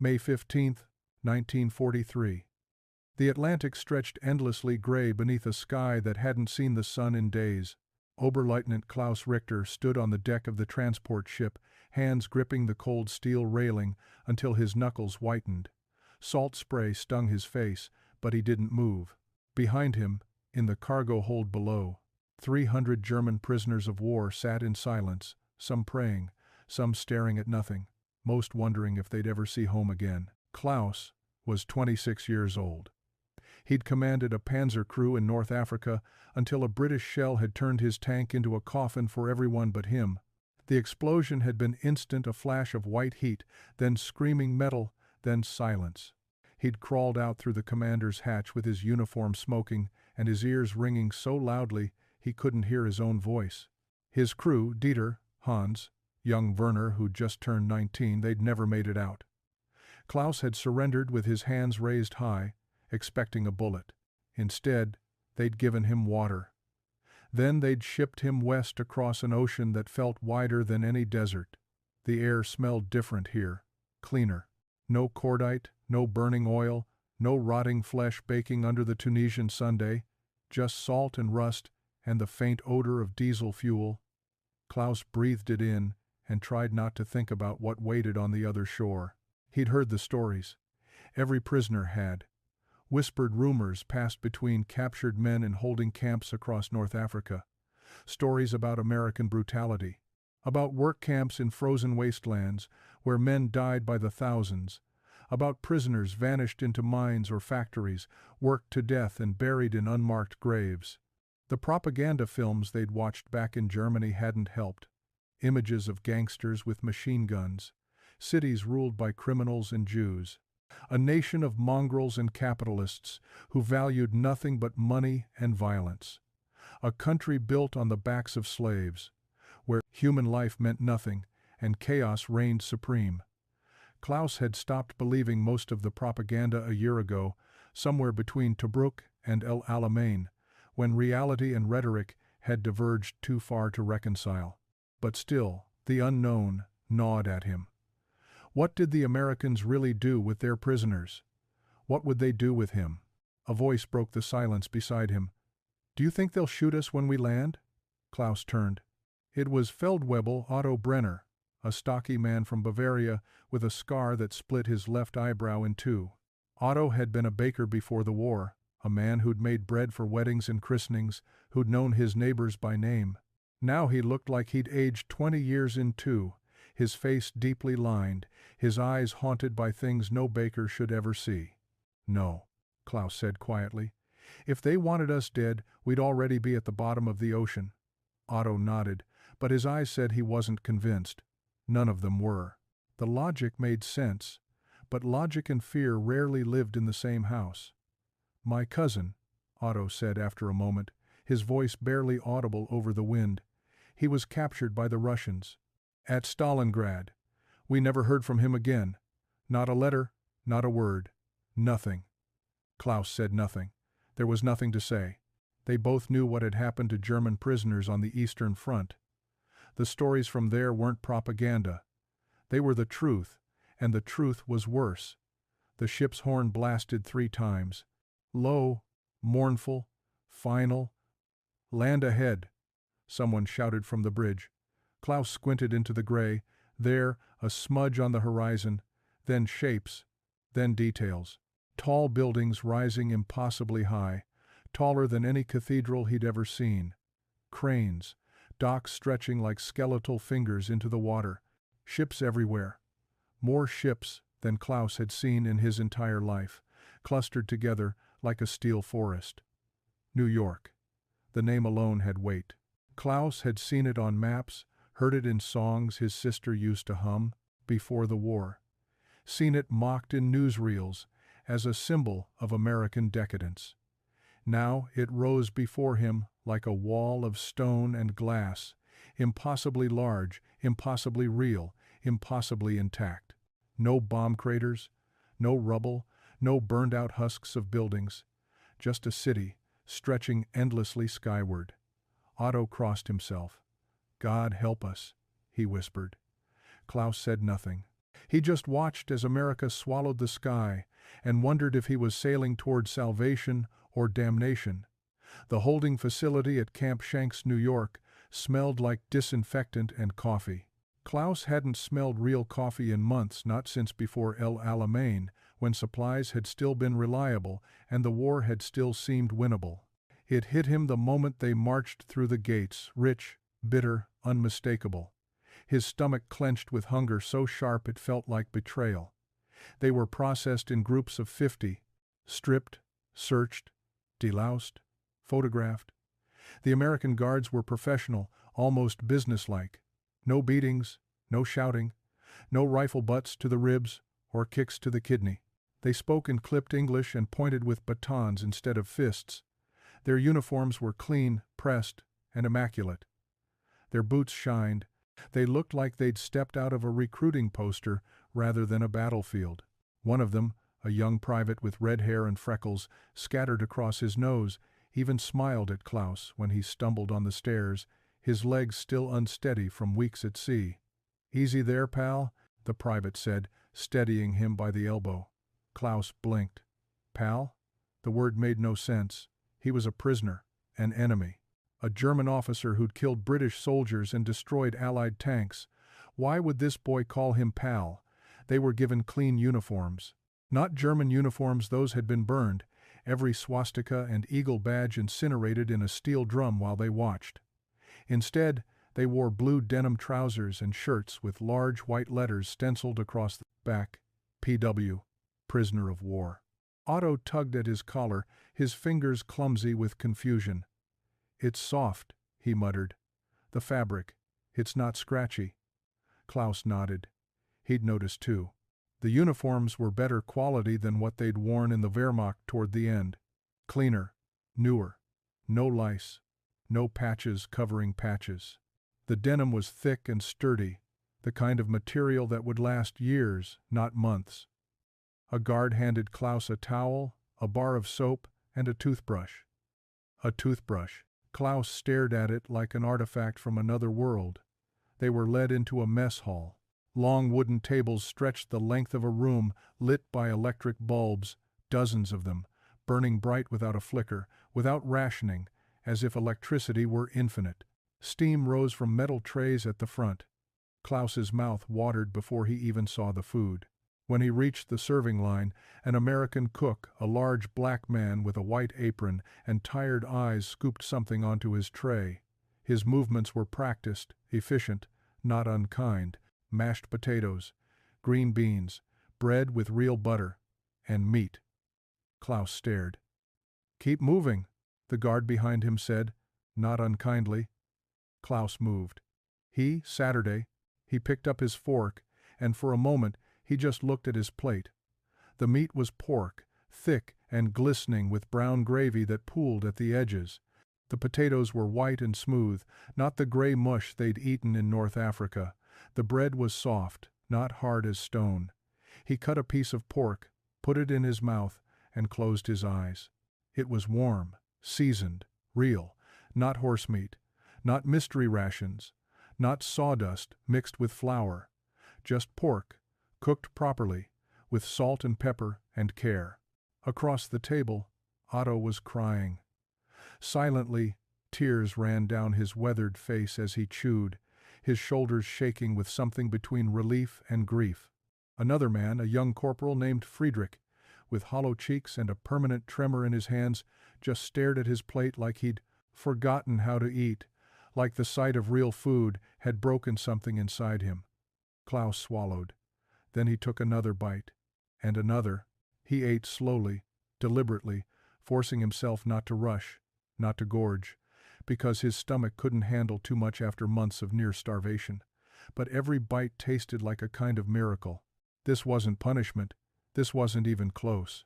May 15, 1943. The Atlantic stretched endlessly gray beneath a sky that hadn't seen the sun in days. Oberleutnant Klaus Richter stood on the deck of the transport ship, hands gripping the cold steel railing until his knuckles whitened. Salt spray stung his face, but he didn't move. Behind him, in the cargo hold below, 300 German prisoners of war sat in silence, some praying, some staring at nothing, most wondering if they'd ever see home again. Klaus was 26 years old. He'd commanded a panzer crew in North Africa until a British shell had turned his tank into a coffin for everyone but him. The explosion had been instant, a flash of white heat, then screaming metal, then silence. He'd crawled out through the commander's hatch with his uniform smoking and his ears ringing so loudly he couldn't hear his own voice. His crew, Dieter, Hans, young Werner who'd just turned 19, they'd never made it out. Klaus had surrendered with his hands raised high, expecting a bullet. Instead, they'd given him water. Then they'd shipped him west across an ocean that felt wider than any desert. The air smelled different here, cleaner. No cordite, no burning oil, no rotting flesh baking under the Tunisian Sunday, just salt and rust and the faint odor of diesel fuel. Klaus breathed it in and tried not to think about what waited on the other shore. He'd heard the stories. Every prisoner had. Whispered rumors passed between captured men in holding camps across North Africa. Stories about American brutality. About work camps in frozen wastelands where men died by the thousands. About prisoners vanished into mines or factories, worked to death and buried in unmarked graves. The propaganda films they'd watched back in Germany hadn't helped. Images of gangsters with machine guns. Cities ruled by criminals and Jews. A nation of mongrels and capitalists who valued nothing but money and violence. A country built on the backs of slaves, where human life meant nothing and chaos reigned supreme. Klaus had stopped believing most of the propaganda a year ago, somewhere between Tobruk and El Alamein, when reality and rhetoric had diverged too far to reconcile. But still, the unknown gnawed at him. What did the Americans really do with their prisoners? What would they do with him? A voice broke the silence beside him. "Do you think they'll shoot us when we land?" Klaus turned. It was Feldwebel Otto Brenner, a stocky man from Bavaria with a scar that split his left eyebrow in two. Otto had been a baker before the war, a man who'd made bread for weddings and christenings, who'd known his neighbors by name. Now he looked like he'd aged 20 years in two, his face deeply lined, his eyes haunted by things no baker should ever see. "No," Klaus said quietly. "If they wanted us dead, we'd already be at the bottom of the ocean." Otto nodded, but his eyes said he wasn't convinced. None of them were. The logic made sense, but logic and fear rarely lived in the same house. "My cousin," Otto said after a moment, his voice barely audible over the wind. "He was captured by the Russians. At Stalingrad. We never heard from him again. Not a letter, not a word. Nothing." Klaus said nothing. There was nothing to say. They both knew what had happened to German prisoners on the Eastern Front. The stories from there weren't propaganda. They were the truth, and the truth was worse. The ship's horn blasted 3 times. Low, mournful, final. "Land ahead," someone shouted from the bridge. Klaus squinted into the gray. There, a smudge on the horizon, then shapes, then details. Tall buildings rising impossibly high, taller than any cathedral he'd ever seen. Cranes, docks stretching like skeletal fingers into the water. Ships everywhere. More ships than Klaus had seen in his entire life, clustered together like a steel forest. New York. The name alone had weight. Klaus had seen it on maps, heard it in songs his sister used to hum before the war. Seen it mocked in newsreels as a symbol of American decadence. Now it rose before him like a wall of stone and glass, impossibly large, impossibly real, impossibly intact. No bomb craters, no rubble, no burned-out husks of buildings. Just a city, stretching endlessly skyward. Otto crossed himself. "God help us," he whispered. Klaus said nothing. He just watched as America swallowed the sky and wondered if he was sailing toward salvation or damnation. The holding facility at Camp Shanks, New York, smelled like disinfectant and coffee. Klaus hadn't smelled real coffee in months, not since before El Alamein, when supplies had still been reliable and the war had still seemed winnable. It hit him the moment they marched through the gates, rich, bitter, unmistakable. His stomach clenched with hunger so sharp it felt like betrayal. They were processed in groups of 50, stripped, searched, deloused, photographed. The American guards were professional, almost businesslike. No beatings, no shouting, no rifle butts to the ribs or kicks to the kidney. They spoke in clipped English and pointed with batons instead of fists. Their uniforms were clean, pressed, and immaculate. Their boots shined. They looked like they'd stepped out of a recruiting poster rather than a battlefield. One of them, a young private with red hair and freckles scattered across his nose, even smiled at Klaus when he stumbled on the stairs, his legs still unsteady from weeks at sea. "Easy there, pal," the private said, steadying him by the elbow. Klaus blinked. Pal? The word made no sense. He was a prisoner, an enemy. A German officer who'd killed British soldiers and destroyed Allied tanks. Why would this boy call him pal? They were given clean uniforms. Not German uniforms, those had been burned, every swastika and eagle badge incinerated in a steel drum while they watched. Instead, they wore blue denim trousers and shirts with large white letters stenciled across the back. PW, prisoner of war. Otto tugged at his collar, his fingers clumsy with confusion. "It's soft," he muttered. "The fabric. It's not scratchy." Klaus nodded. He'd noticed too. The uniforms were better quality than what they'd worn in the Wehrmacht toward the end. Cleaner, newer, no lice, no patches covering patches. The denim was thick and sturdy, the kind of material that would last years, not months. A guard handed Klaus a towel, a bar of soap, and a toothbrush. A toothbrush. Klaus stared at it like an artifact from another world. They were led into a mess hall. Long wooden tables stretched the length of a room, lit by electric bulbs, dozens of them, burning bright without a flicker, without rationing, as if electricity were infinite. Steam rose from metal trays at the front. Klaus's mouth watered before he even saw the food. When he reached the serving line, an American cook, a large black man with a white apron and tired eyes, scooped something onto his tray. His movements were practiced, efficient, not unkind. Mashed potatoes, green beans, bread with real butter, and meat. Klaus stared. "Keep moving," the guard behind him said, not unkindly. Klaus moved. Saturday, he picked up his fork, and for a moment he just looked at his plate. The meat was pork, thick and glistening with brown gravy that pooled at the edges. The potatoes were white and smooth, not the gray mush they'd eaten in North Africa. The bread was soft, not hard as stone. He cut a piece of pork, put it in his mouth, and closed his eyes. It was warm, seasoned, real, not horse meat, not mystery rations, not sawdust mixed with flour, just pork, cooked properly, with salt and pepper and care. Across the table, Otto was crying. Silently, tears ran down his weathered face as he chewed, his shoulders shaking with something between relief and grief. Another man, a young corporal named Friedrich, with hollow cheeks and a permanent tremor in his hands, just stared at his plate like he'd forgotten how to eat, like the sight of real food had broken something inside him. Klaus swallowed. Then he took another bite, and another. He ate slowly, deliberately, forcing himself not to rush, not to gorge, because his stomach couldn't handle too much after months of near starvation. But every bite tasted like a kind of miracle. This wasn't punishment. This wasn't even close.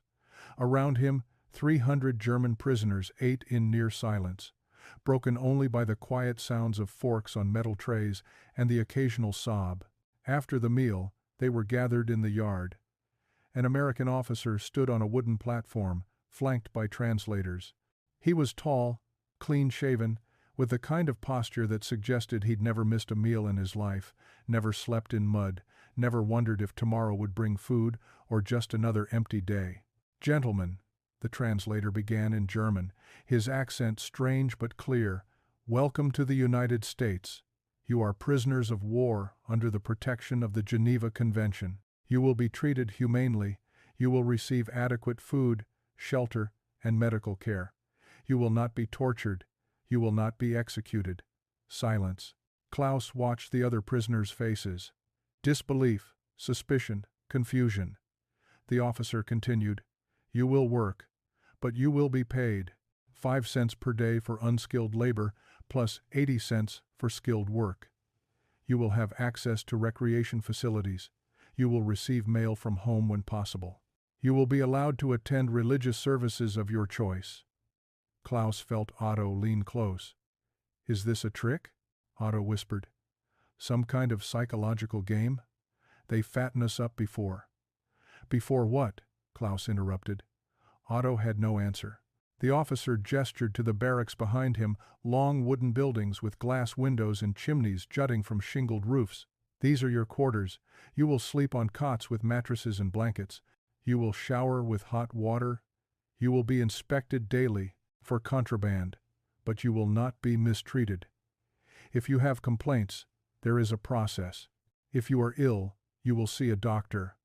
Around him, 300 German prisoners ate in near silence, broken only by the quiet sounds of forks on metal trays and the occasional sob. After the meal, they were gathered in the yard. An American officer stood on a wooden platform, flanked by translators. He was tall, clean-shaven, with the kind of posture that suggested he'd never missed a meal in his life, never slept in mud, never wondered if tomorrow would bring food or just another empty day. "Gentlemen," the translator began in German, his accent strange but clear, "welcome to the United States. You are prisoners of war under the protection of the Geneva Convention. You will be treated humanely. You will receive adequate food, shelter, and medical care. You will not be tortured. You will not be executed." Silence. Klaus watched the other prisoners' faces. Disbelief, suspicion, confusion. The officer continued, "You will work, but you will be paid 5 cents per day for unskilled labor, plus 80 cents for skilled work. You will have access to recreation facilities. You will receive mail from home when possible. You will be allowed to attend religious services of your choice." Klaus felt Otto lean close. "Is this a trick?" Otto whispered. "Some kind of psychological game? They fatten us up before." "Before what?" Klaus interrupted. Otto had no answer. The officer gestured to the barracks behind him, long wooden buildings with glass windows and chimneys jutting from shingled roofs. "These are your quarters. You will sleep on cots with mattresses and blankets. You will shower with hot water. You will be inspected daily for contraband, but you will not be mistreated. If you have complaints, there is a process. If you are ill, you will see a doctor."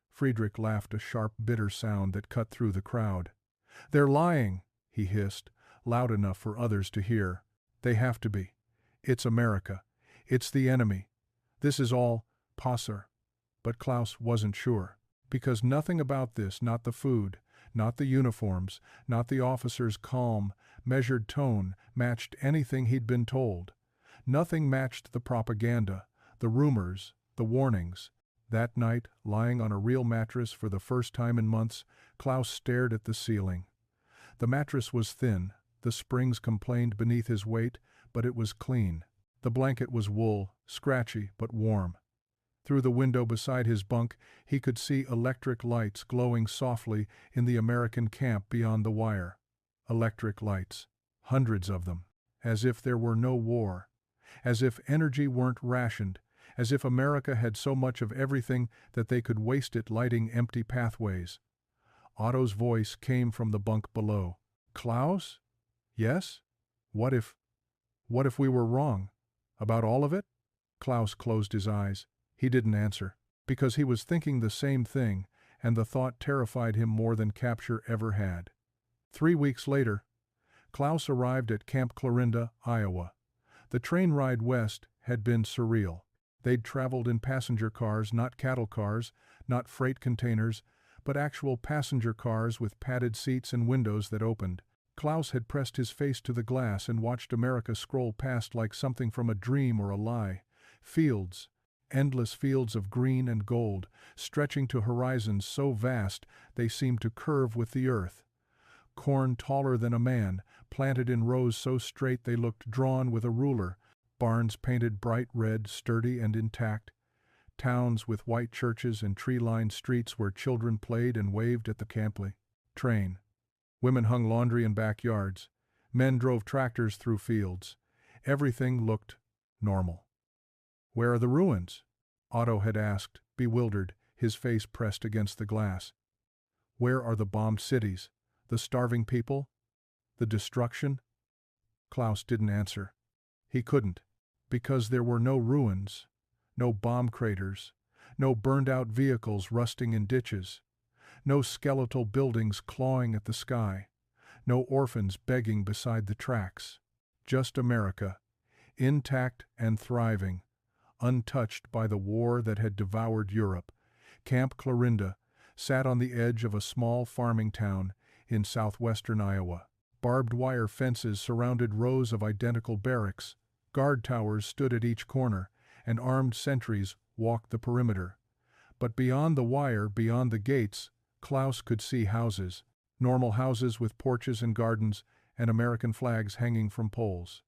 Friedrich laughed, a sharp, bitter sound that cut through the crowd. "They're lying," he hissed, loud enough for others to hear. "They have to be. It's America. It's the enemy. This is all Passer." But Klaus wasn't sure. Because nothing about this, not the food, not the uniforms, not the officer's calm, measured tone, matched anything he'd been told. Nothing matched the propaganda, the rumors, the warnings. That night, lying on a real mattress for the first time in months, Klaus stared at the ceiling. The mattress was thin, the springs complained beneath his weight, but it was clean. The blanket was wool, scratchy but warm. Through the window beside his bunk, he could see electric lights glowing softly in the American camp beyond the wire. Electric lights. Hundreds of them. As if there were no war. As if energy weren't rationed. As if America had so much of everything that they could waste it lighting empty pathways. Otto's voice came from the bunk below. "Klaus? Yes? What if we were wrong? About all of it?" Klaus closed his eyes. He didn't answer, because he was thinking the same thing, and the thought terrified him more than capture ever had. 3 weeks later, Klaus arrived at Camp Clarinda, Iowa. The train ride west had been surreal. They'd traveled in passenger cars, not cattle cars, not freight containers, but actual passenger cars with padded seats and windows that opened. Klaus had pressed his face to the glass and watched America scroll past like something from a dream or a lie. Fields, endless fields of green and gold, stretching to horizons so vast they seemed to curve with the earth. Corn taller than a man, planted in rows so straight they looked drawn with a ruler. Barns painted bright red, sturdy and intact. Towns with white churches and tree-lined streets where children played and waved at the camply train. Women hung laundry in backyards. Men drove tractors through fields. Everything looked normal. "Where are the ruins?" Otto had asked, bewildered, his face pressed against the glass. "Where are the bombed cities? The starving people? The destruction?" Klaus didn't answer. He couldn't, because there were no ruins, no bomb craters, no burned-out vehicles rusting in ditches, no skeletal buildings clawing at the sky, no orphans begging beside the tracks. Just America, intact and thriving, untouched by the war that had devoured Europe. Camp Clarinda sat on the edge of a small farming town in southwestern Iowa. Barbed wire fences surrounded rows of identical barracks. Guard towers stood at each corner, and armed sentries walked the perimeter. But beyond the wire, beyond the gates, Klaus could see houses, normal houses with porches and gardens, and American flags hanging from poles.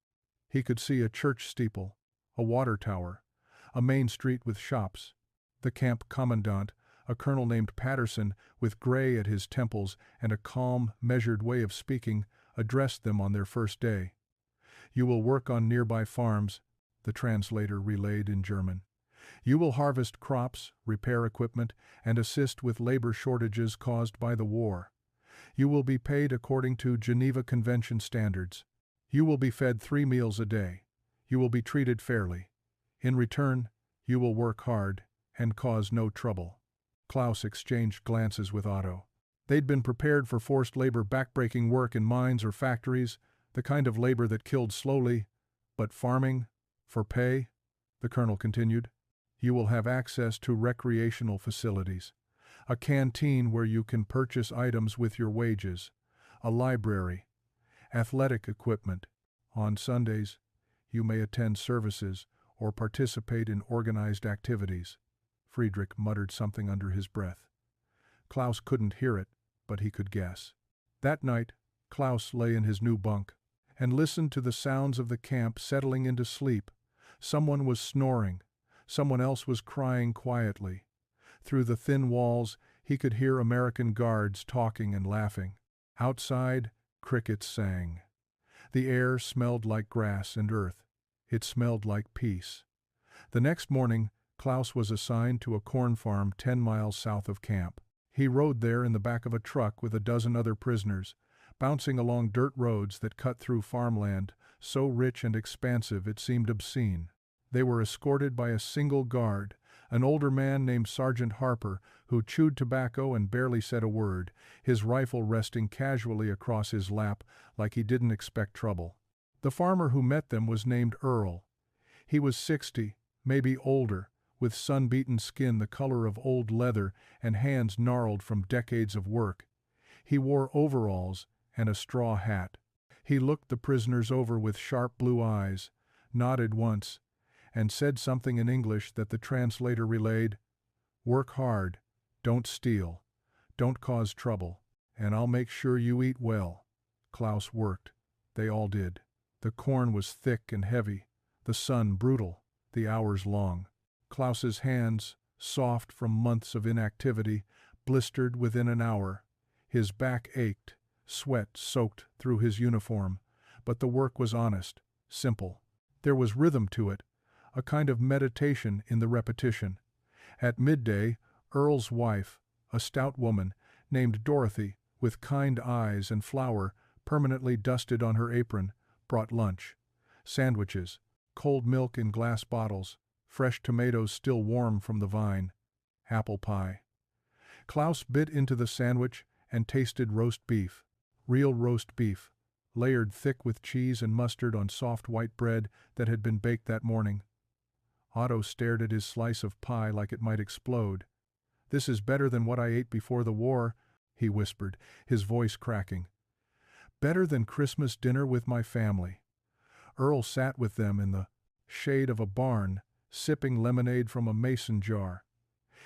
He could see a church steeple, a water tower, a main street with shops. The camp commandant, a colonel named Patterson, with gray at his temples and a calm, measured way of speaking, addressed them on their first day. "You will work on nearby farms," the translator relayed in German. You will harvest crops, repair equipment, and assist with labor shortages caused by the war. You will be paid according to Geneva Convention standards. You will be fed 3 meals a day. You will be treated fairly. In return, you will work hard and cause no trouble. Klaus exchanged glances with Otto. They'd been prepared for forced labor, backbreaking work in mines or factories, the kind of labor that killed slowly. But farming, for pay, the colonel continued. You will have access to recreational facilities, a canteen where you can purchase items with your wages, a library, athletic equipment. On Sundays, you may attend services or participate in organized activities. Friedrich muttered something under his breath. Klaus couldn't hear it, but he could guess. That night, Klaus lay in his new bunk and listened to the sounds of the camp settling into sleep. Someone was snoring. Someone else was crying quietly. Through the thin walls, he could hear American guards talking and laughing. Outside, crickets sang. The air smelled like grass and earth. It smelled like peace. The next morning, Klaus was assigned to a corn farm 10 miles south of camp. He rode there in the back of a truck with a dozen other prisoners, bouncing along dirt roads that cut through farmland, so rich and expansive it seemed obscene. They were escorted by a single guard, an older man named Sergeant Harper, who chewed tobacco and barely said a word, his rifle resting casually across his lap like he didn't expect trouble. The farmer who met them was named Earl. He was 60, maybe older, with sun-beaten skin the color of old leather and hands gnarled from decades of work. He wore overalls and a straw hat. He looked the prisoners over with sharp blue eyes, nodded once, and said something in English that the translator relayed. "Work hard, don't steal, don't cause trouble, and I'll make sure you eat well." Klaus worked. They all did. The corn was thick and heavy, the sun brutal, the hours long. Klaus's hands, soft from months of inactivity, blistered within an hour. His back ached, sweat soaked through his uniform, but the work was honest, simple. There was rhythm to it, a kind of meditation in the repetition. At midday, Earl's wife, a stout woman named Dorothy, with kind eyes and flour permanently dusted on her apron, brought lunch. Sandwiches, cold milk in glass bottles, fresh tomatoes still warm from the vine, apple pie. Klaus bit into the sandwich and tasted roast beef, real roast beef, layered thick with cheese and mustard on soft white bread that had been baked that morning. Otto stared at his slice of pie like it might explode. "This is better than what I ate before the war," he whispered, his voice cracking. "Better than Christmas dinner with my family." Earl sat with them in the shade of a barn, sipping lemonade from a mason jar.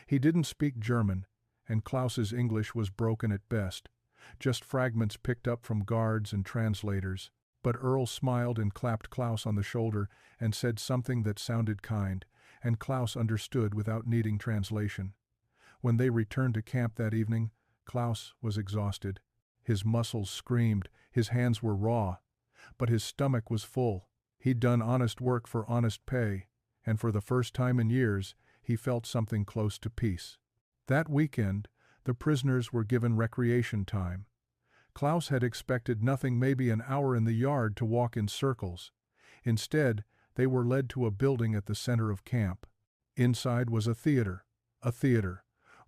He didn't speak German, and Klaus's English was broken at best, just fragments picked up from guards and translators. But Earl smiled and clapped Klaus on the shoulder and said something that sounded kind, and Klaus understood without needing translation. When they returned to camp that evening, Klaus was exhausted. His muscles screamed, his hands were raw, but his stomach was full. He'd done honest work for honest pay, and for the first time in years, he felt something close to peace. That weekend, the prisoners were given recreation time. Klaus had expected nothing, maybe an hour in the yard to walk in circles. Instead, they were led to a building at the center of camp. Inside was a theater,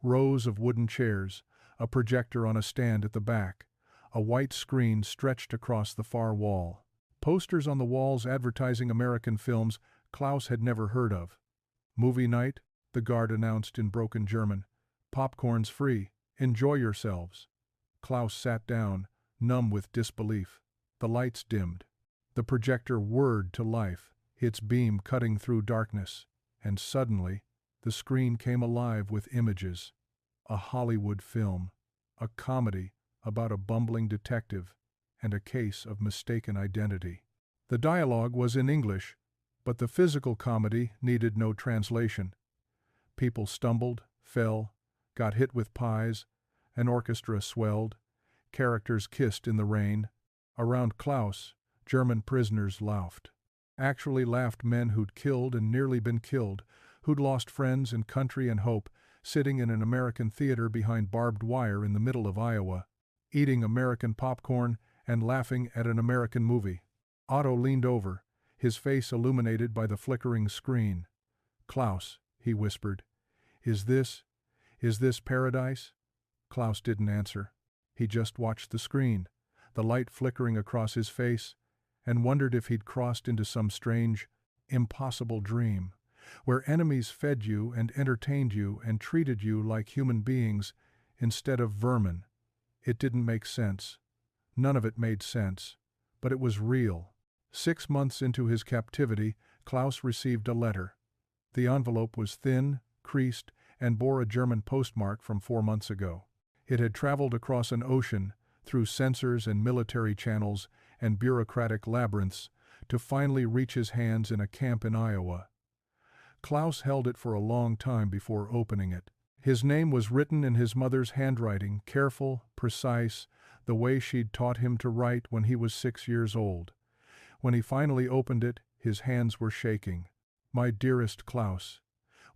rows of wooden chairs, a projector on a stand at the back, a white screen stretched across the far wall. Posters on the walls advertising American films Klaus had never heard of. "Movie night," the guard announced in broken German. "Popcorn's free. Enjoy yourselves." Klaus sat down, numb with disbelief. The lights dimmed. The projector whirred to life, its beam cutting through darkness, and suddenly, the screen came alive with images. A Hollywood film, a comedy about a bumbling detective, and a case of mistaken identity. The dialogue was in English, but the physical comedy needed no translation. People stumbled, fell, got hit with pies, an orchestra swelled, characters kissed in the rain. Around Klaus, German prisoners laughed. Actually laughed men who'd killed and nearly been killed, who'd lost friends and country and hope, sitting in an American theater behind barbed wire in the middle of Iowa, eating American popcorn and laughing at an American movie. Otto leaned over, his face illuminated by the flickering screen. "Klaus," he whispered, is this paradise?" Klaus didn't answer. He just watched the screen, the light flickering across his face, and wondered if he'd crossed into some strange, impossible dream, where enemies fed you and entertained you and treated you like human beings instead of vermin. It didn't make sense. None of it made sense. But it was real. 6 months into his captivity, Klaus received a letter. The envelope was thin, creased, and bore a German postmark from 4 months ago. It had traveled across an ocean, through censors and military channels and bureaucratic labyrinths, to finally reach his hands in a camp in Iowa. Klaus held it for a long time before opening it. His name was written in his mother's handwriting, careful, precise, the way she'd taught him to write when he was 6 years old. When he finally opened it, his hands were shaking. "My dearest Klaus,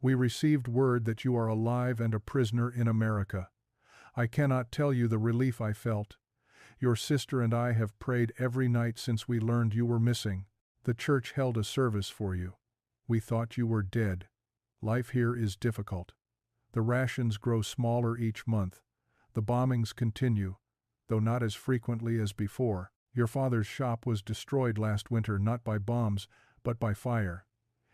we received word that you are alive and a prisoner in America. I cannot tell you the relief I felt. Your sister and I have prayed every night since we learned you were missing. The church held a service for you. We thought you were dead. Life here is difficult. The rations grow smaller each month. The bombings continue, though not as frequently as before. Your father's shop was destroyed last winter not by bombs, but by fire.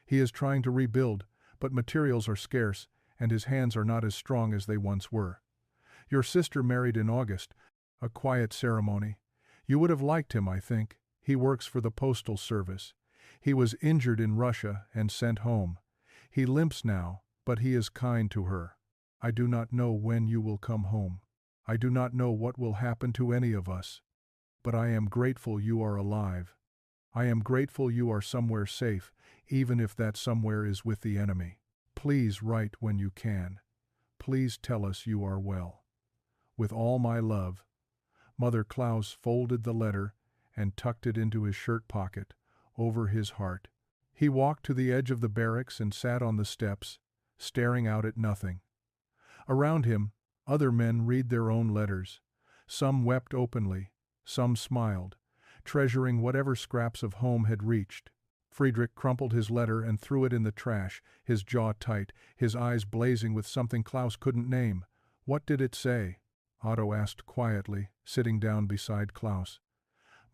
He is trying to rebuild, but materials are scarce, and his hands are not as strong as they once were. Your sister married in August, a quiet ceremony. You would have liked him, I think. He works for the postal service. He was injured in Russia and sent home. He limps now, but he is kind to her. I do not know when you will come home. I do not know what will happen to any of us. But I am grateful you are alive. I am grateful you are somewhere safe, even if that somewhere is with the enemy. Please write when you can. Please tell us you are well. With all my love." Mother Klaus folded the letter and tucked it into his shirt pocket, over his heart. He walked to the edge of the barracks and sat on the steps, staring out at nothing. Around him, other men read their own letters. Some wept openly, some smiled, treasuring whatever scraps of home had reached. Friedrich crumpled his letter and threw it in the trash, his jaw tight, his eyes blazing with something Klaus couldn't name. "What did it say?" Otto asked quietly, sitting down beside Klaus.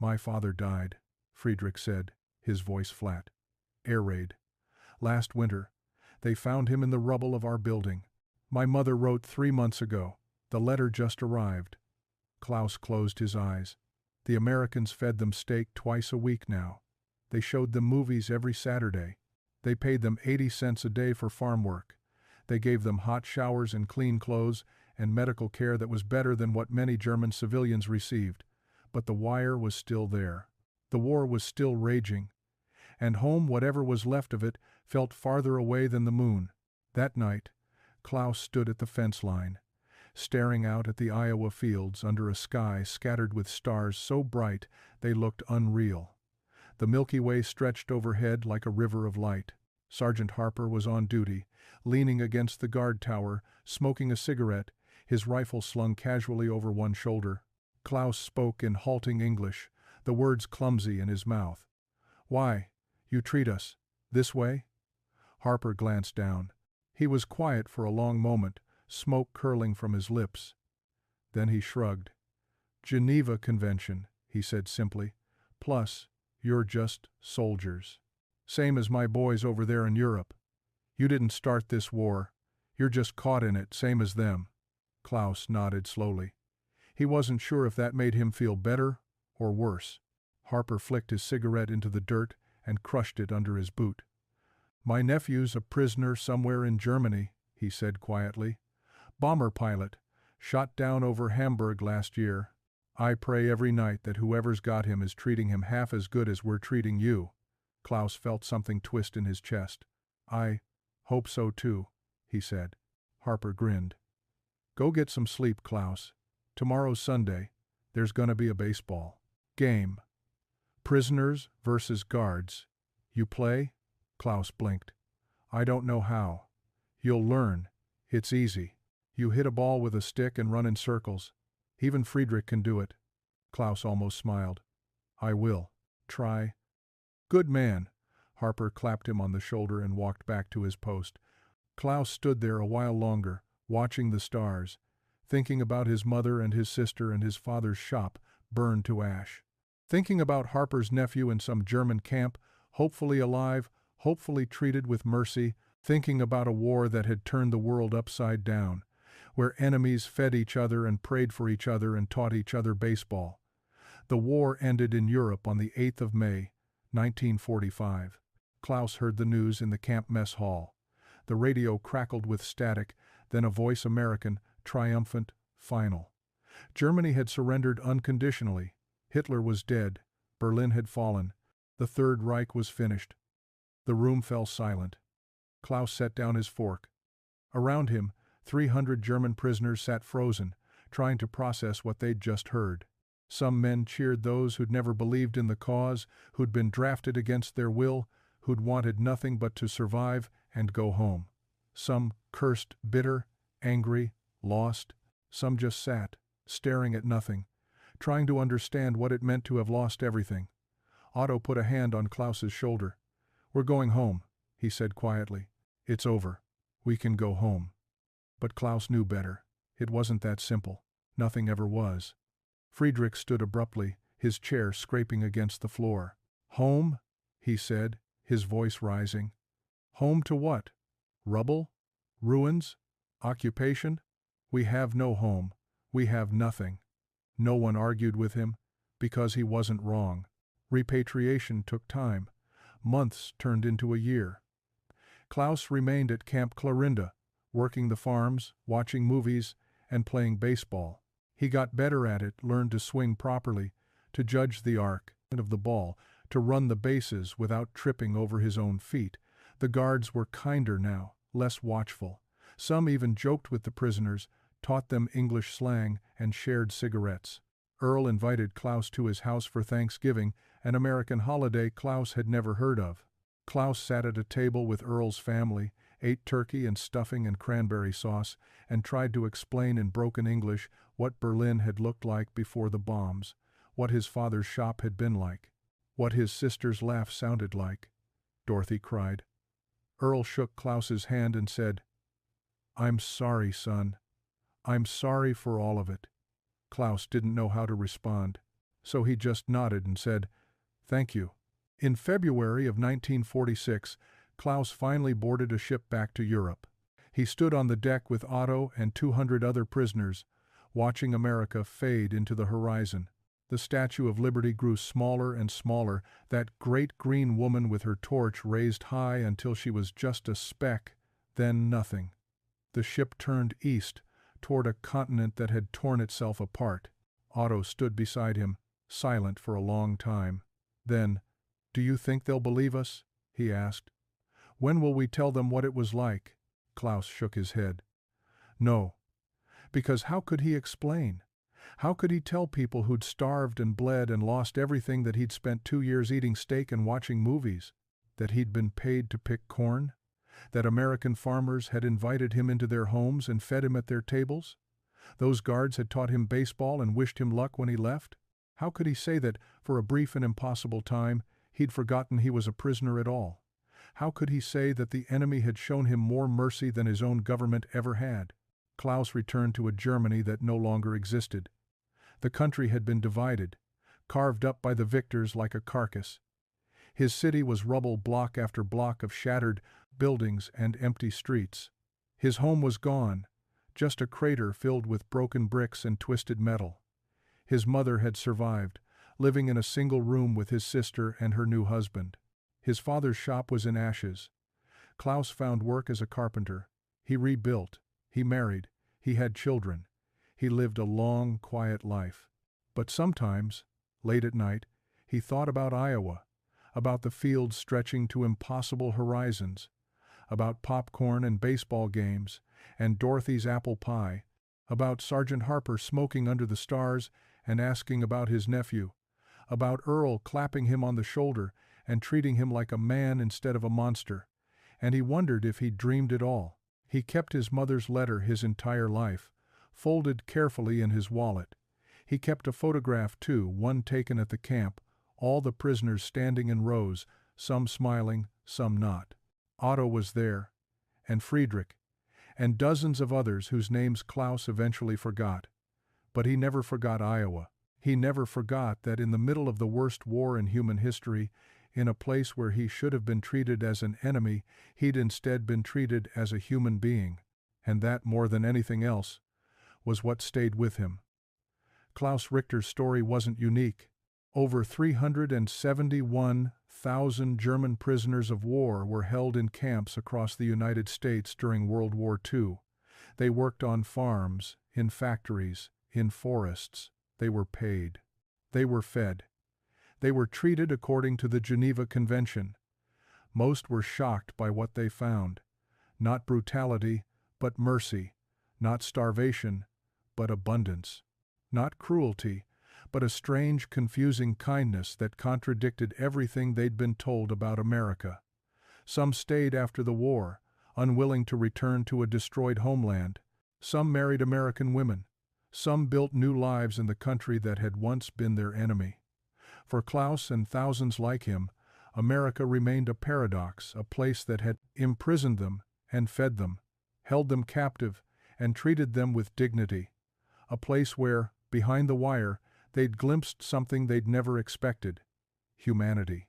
"My father died," Friedrich said, his voice flat. "Air raid. Last winter. They found him in the rubble of our building. My mother wrote 3 months ago. The letter just arrived." Klaus closed his eyes. The Americans fed them steak twice a week now. They showed them movies every Saturday. They paid them 80 cents a day for farm work. They gave them hot showers and clean clothes and medical care that was better than what many German civilians received. But the wire was still there. The war was still raging. And home, whatever was left of it, felt farther away than the moon. That night, Klaus stood at the fence line, staring out at the Iowa fields under a sky scattered with stars so bright they looked unreal. The Milky Way stretched overhead like a river of light. Sergeant Harper was on duty, leaning against the guard tower, smoking a cigarette, his rifle slung casually over one shoulder. Klaus spoke in halting English, the words clumsy in his mouth. "Why, you treat us this way?" Harper glanced down. He was quiet for a long moment, smoke curling from his lips. Then he shrugged. "Geneva Convention," he said simply. "Plus, you're just soldiers. Same as my boys over there in Europe. You didn't start this war. You're just caught in it, same as them." Klaus nodded slowly. He wasn't sure if that made him feel better or worse. Harper flicked his cigarette into the dirt and crushed it under his boot. "My nephew's a prisoner somewhere in Germany," he said quietly. "Bomber pilot, shot down over Hamburg last year. I pray every night that whoever's got him is treating him half as good as we're treating you." Klaus felt something twist in his chest. "I hope so too," he said. Harper grinned. "Go get some sleep, Klaus. Tomorrow's Sunday. There's gonna be a baseball game. Prisoners versus guards. You play?" Klaus blinked. I don't know how. You'll learn. It's easy. You hit a ball with a stick and run in circles. Even Friedrich can do it. Klaus almost smiled. I will. Try. Good man. Harper clapped him on the shoulder and walked back to his post. Klaus stood there a while longer, watching the stars, thinking about his mother and his sister and his father's shop burned to ash. Thinking about Harper's nephew in some German camp, hopefully alive, hopefully treated with mercy, thinking about a war that had turned the world upside down, where enemies fed each other and prayed for each other and taught each other baseball. The war ended in Europe on the 8th of May, 1945. Klaus heard the news in the camp mess hall. The radio crackled with static, then a voice American, triumphant, final. Germany had surrendered unconditionally. Hitler was dead. Berlin had fallen. The Third Reich was finished. The room fell silent. Klaus set down his fork. Around him, 300 German prisoners sat frozen, trying to process what they'd just heard. Some men cheered those who'd never believed in the cause, who'd been drafted against their will, who'd wanted nothing but to survive and go home. Some cursed, bitter, angry, lost. Some just sat, staring at nothing, trying to understand what it meant to have lost everything. Otto put a hand on Klaus's shoulder. We're going home, he said quietly. It's over. We can go home. But Klaus knew better. It wasn't that simple. Nothing ever was. Friedrich stood abruptly, his chair scraping against the floor. Home? He said, his voice rising. Home to what? Rubble? Ruins? Occupation? We have no home. We have nothing. No one argued with him, because he wasn't wrong. Repatriation took time. Months turned into a year. Klaus remained at Camp Clarinda, working the farms, watching movies, and playing baseball. He got better at it, learned to swing properly, to judge the arc of the ball, to run the bases without tripping over his own feet. The guards were kinder now, less watchful. Some even joked with the prisoners, taught them English slang, and shared cigarettes. Earl invited Klaus to his house for Thanksgiving, an American holiday Klaus had never heard of. Klaus sat at a table with Earl's family, ate turkey and stuffing and cranberry sauce, and tried to explain in broken English what Berlin had looked like before the bombs, what his father's shop had been like, what his sister's laugh sounded like. Dorothy cried. Earl shook Klaus's hand and said, I'm sorry, son. I'm sorry for all of it. Klaus didn't know how to respond, so he just nodded and said, Thank you. In February of 1946, Klaus finally boarded a ship back to Europe. He stood on the deck with Otto and 200 other prisoners, watching America fade into the horizon. The Statue of Liberty grew smaller and smaller, that great green woman with her torch raised high until she was just a speck, then nothing. The ship turned east, toward a continent that had torn itself apart. Otto stood beside him, silent for a long time. Then, Do you think they'll believe us? He asked. When will we tell them what it was like? Klaus shook his head. No. Because how could he explain? How could he tell people who'd starved and bled and lost everything that he'd spent 2 years eating steak and watching movies? That he'd been paid to pick corn? That American farmers had invited him into their homes and fed him at their tables? Those guards had taught him baseball and wished him luck when he left? How could he say that, for a brief and impossible time, he'd forgotten he was a prisoner at all? How could he say that the enemy had shown him more mercy than his own government ever had? Klaus returned to a Germany that no longer existed. The country had been divided, carved up by the victors like a carcass. His city was rubble, block after block of shattered buildings and empty streets. His home was gone, just a crater filled with broken bricks and twisted metal. His mother had survived, living in a single room with his sister and her new husband. His father's shop was in ashes. Klaus found work as a carpenter. He rebuilt. He married. He had children. He lived a long, quiet life. But sometimes, late at night, he thought about Iowa, about the fields stretching to impossible horizons, about popcorn and baseball games, and Dorothy's apple pie, about Sergeant Harper smoking under the stars and asking about his nephew, about Earl clapping him on the shoulder and treating him like a man instead of a monster, and he wondered if he'd dreamed it all. He kept his mother's letter his entire life, folded carefully in his wallet. He kept a photograph too, one taken at the camp, all the prisoners standing in rows, some smiling, some not. Otto was there, and Friedrich, and dozens of others whose names Klaus eventually forgot. But he never forgot Iowa. He never forgot that in the middle of the worst war in human history, in a place where he should have been treated as an enemy, he'd instead been treated as a human being. And that, more than anything else, was what stayed with him. Klaus Richter's story wasn't unique. Over 371,000 German prisoners of war were held in camps across the United States during World War II. They worked on farms, in factories, in forests. They were paid. They were fed. They were treated according to the Geneva Convention. Most were shocked by what they found. Not brutality, but mercy. Not starvation, but abundance. Not cruelty, but a strange, confusing kindness that contradicted everything they'd been told about America. Some stayed after the war, unwilling to return to a destroyed homeland. Some married American women. Some built new lives in the country that had once been their enemy. For Klaus and thousands like him, America remained a paradox, a place that had imprisoned them and fed them, held them captive and treated them with dignity. A place where, behind the wire, they'd glimpsed something they'd never expected: humanity.